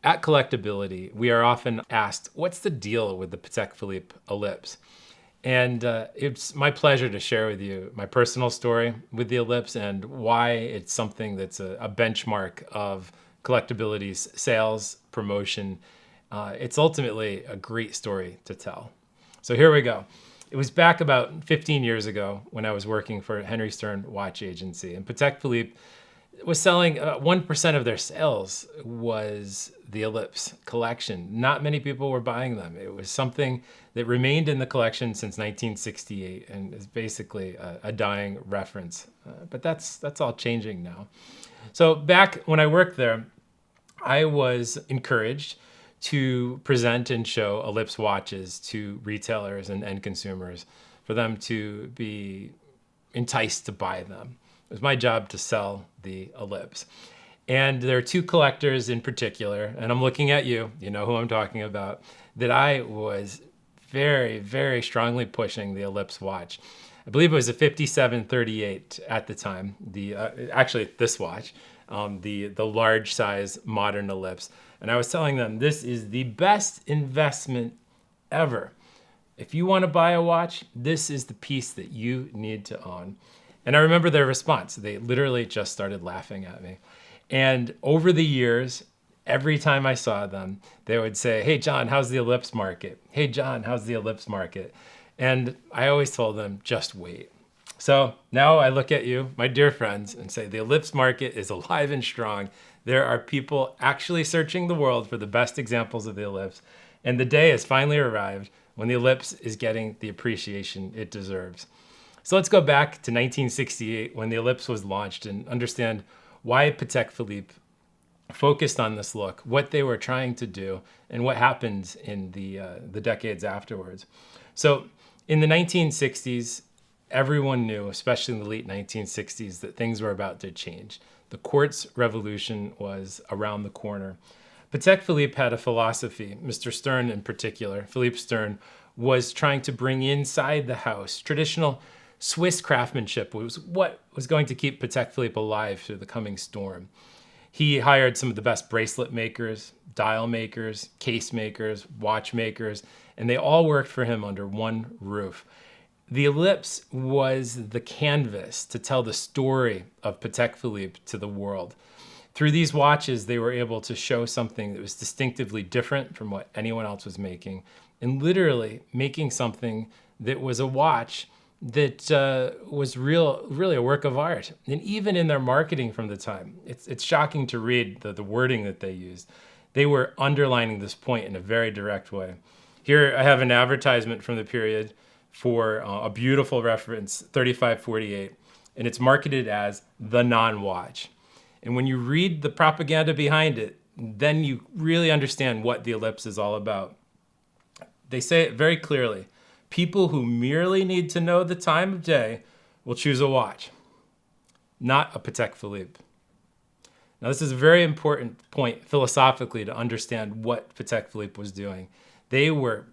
At Collectability, we are often asked, what's the deal with the Patek Philippe Ellipse? And it's my pleasure to share with you my personal story with the Ellipse and why it's something that's a benchmark of Collectability's sales, promotion. It's ultimately a great story to tell. So here we go. It was back about 15 years ago when I was working for Henry Stern Watch Agency, and Patek Philippe was selling 1% of their sales was the Ellipse collection. Not many people were buying them. It was something that remained in the collection since 1968 and is basically a dying reference. But that's all changing now. So back when I worked there, I was encouraged to present and show Ellipse watches to retailers and end consumers for them to be enticed to buy them. It was my job to sell the Ellipse. And there are two collectors in particular, and I'm looking at you, you know who I'm talking about, that I was very, very strongly pushing the Ellipse watch. I believe it was a 5738 at the time, actually this watch, the large size modern Ellipse. And I was telling them, this is the best investment ever. If you want to buy a watch, this is the piece that you need to own. And I remember their response. They literally just started laughing at me. And over the years, every time I saw them, they would say, hey, John, how's the Ellipse market? Hey, John, how's the Ellipse market? And I always told them, just wait. So now I look at you, my dear friends, and say the Ellipse market is alive and strong. There are people actually searching the world for the best examples of the Ellipse. And the day has finally arrived when the Ellipse is getting the appreciation it deserves. So let's go back to 1968 when the Ellipse was launched and understand why Patek Philippe focused on this look, what they were trying to do, and what happened in the decades afterwards. So in the 1960s, everyone knew, especially in the late 1960s, that things were about to change. The quartz revolution was around the corner. Patek Philippe had a philosophy. Mr. Stern in particular, Philippe Stern, was trying to bring inside the house traditional Swiss craftsmanship was what was going to keep Patek Philippe alive through the coming storm. He hired some of the best bracelet makers, dial makers, case makers, watchmakers, and they all worked for him under one roof. The Ellipse was the canvas to tell the story of Patek Philippe to the world. Through these watches, they were able to show something that was distinctively different from what anyone else was making, and literally making something that was a watch that was really a work of art. And even in their marketing from the time, it's shocking to read the wording that they used. They were underlining this point in a very direct way. Here I have an advertisement from the period for a beautiful reference, 3548, and it's marketed as the non-watch. And when you read the propaganda behind it, then you really understand what the Ellipse is all about. They say it very clearly. People who merely need to know the time of day will choose a watch, not a Patek Philippe. Now, this is a very important point philosophically to understand what Patek Philippe was doing. They were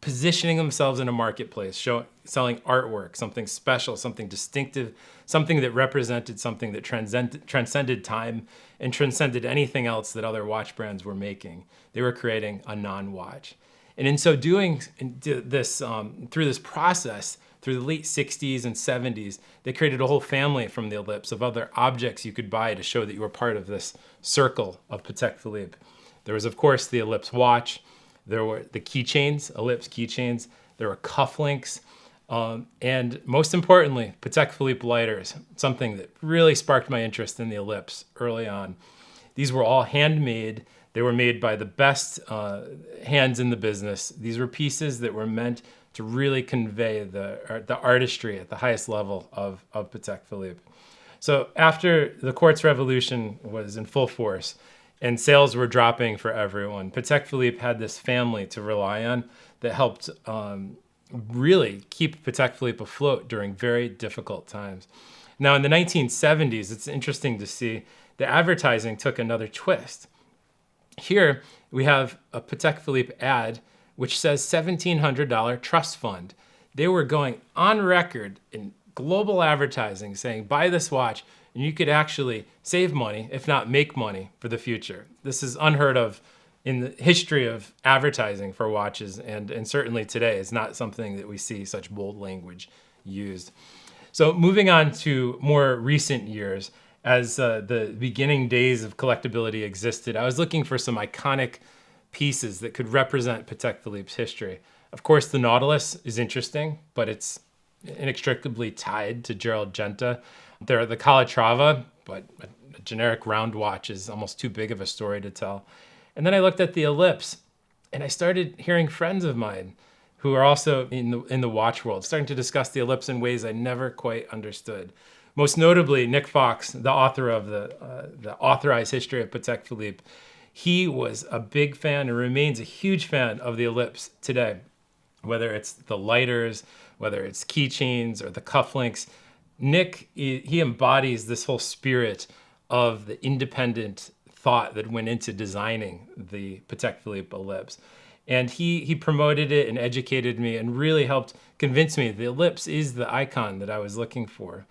positioning themselves in a marketplace, selling artwork, something special, something distinctive, something that represented something that transcended time and transcended anything else that other watch brands were making. They were creating a non-watch. And in so doing this, through this process, through the late 60s and 70s, they created a whole family from the Ellipse of other objects you could buy to show that you were part of this circle of Patek Philippe. There was, of course, the Ellipse watch. There were the keychains, Ellipse keychains. There were cufflinks. And most importantly, Patek Philippe lighters, something that really sparked my interest in the Ellipse early on. These were all handmade. They were made by the best hands in the business. These were pieces that were meant to really convey the artistry at the highest level of Patek Philippe. So after the quartz revolution was in full force and sales were dropping for everyone, Patek Philippe had this family to rely on that helped really keep Patek Philippe afloat during very difficult times. Now in the 1970s, it's interesting to see the advertising took another twist. Here we have a Patek Philippe ad which says $1,700 trust fund. They were going on record in global advertising saying, buy this watch and you could actually save money, if not make money for the future. This is unheard of in the history of advertising for watches, and certainly today is not something that we see such bold language used. So moving on to more recent years, as the beginning days of collectability existed, I was looking for some iconic pieces that could represent Patek Philippe's history. Of course, the Nautilus is interesting, but it's inextricably tied to Gerald Genta. There are the Calatrava, but a generic round watch is almost too big of a story to tell. And then I looked at the Ellipse, and I started hearing friends of mine who are also in the watch world starting to discuss the Ellipse in ways I never quite understood. Most notably, Nick Fox, the author of the Authorized History of Patek Philippe. He was a big fan and remains a huge fan of the Ellipse today. Whether it's the lighters, whether it's keychains or the cufflinks, Nick, he embodies this whole spirit of the independent thought that went into designing the Patek Philippe Ellipse. And he promoted it and educated me and really helped convince me the Ellipse is the icon that I was looking for.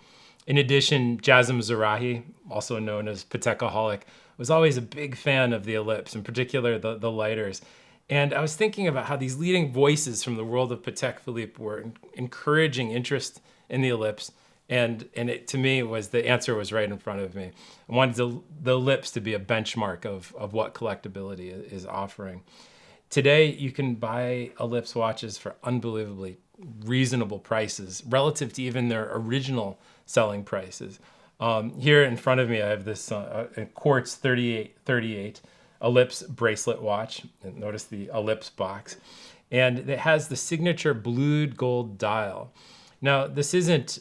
In addition, Jasm Zarahi, also known as Patekaholic, was always a big fan of the Ellipse, in particular the lighters. And I was thinking about how these leading voices from the world of Patek Philippe were encouraging interest in the Ellipse. And it, to me, the answer was right in front of me. I wanted the Ellipse to be a benchmark of what collectability is offering. Today, you can buy Ellipse watches for unbelievably reasonable prices relative to even their original selling prices. Here in front of me, I have this quartz 3838 Ellipse bracelet watch. And notice the Ellipse box. And it has the signature blued gold dial. Now, this isn't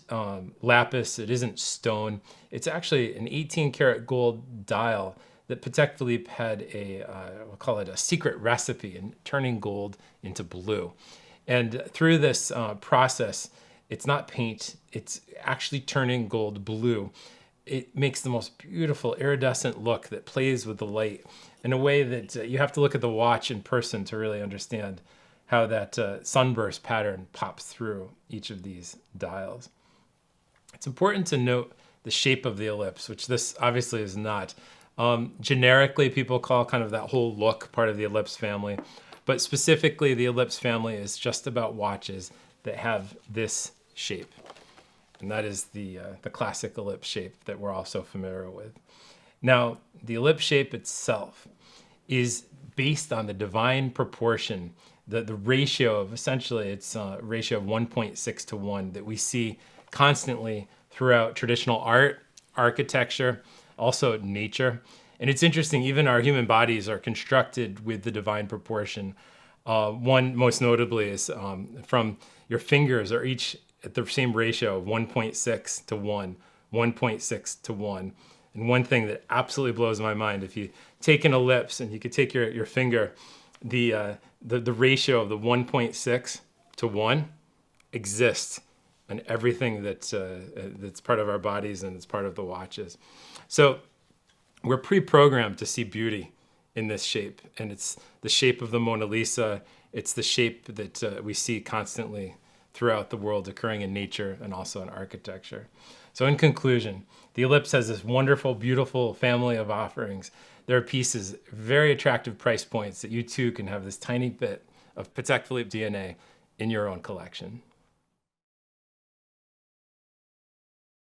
lapis, it isn't stone. It's actually an 18 karat gold dial that Patek Philippe had we'll call it a secret recipe in turning gold into blue. And through this process, it's not paint, it's actually turning gold blue. It makes the most beautiful iridescent look that plays with the light in a way that you have to look at the watch in person to really understand how that sunburst pattern pops through each of these dials. It's important to note the shape of the Ellipse, which this obviously is not. Generically, people call kind of that whole look part of the Ellipse family, but specifically the Ellipse family is just about watches that have this shape. And that is the classic Ellipse shape that we're all so familiar with. Now, the Ellipse shape itself is based on the divine proportion, the ratio of, essentially, it's a ratio of 1.6 to 1 that we see constantly throughout traditional art, architecture, also nature. And it's interesting, even our human bodies are constructed with the divine proportion. One most notably is from your fingers are each at the same ratio of 1.6 to 1, 1.6 to 1. And one thing that absolutely blows my mind, if you take an Ellipse and you could take your finger, the ratio of the 1.6 to 1 exists in everything that's part of our bodies and it's part of the watches. So we're pre-programmed to see beauty in this shape, and it's the shape of the Mona Lisa. It's the shape that we see constantly throughout the world, occurring in nature and also in architecture. So in conclusion, the Ellipse has this wonderful, beautiful family of offerings. There are pieces, very attractive price points that you too can have this tiny bit of Patek Philippe DNA in your own collection.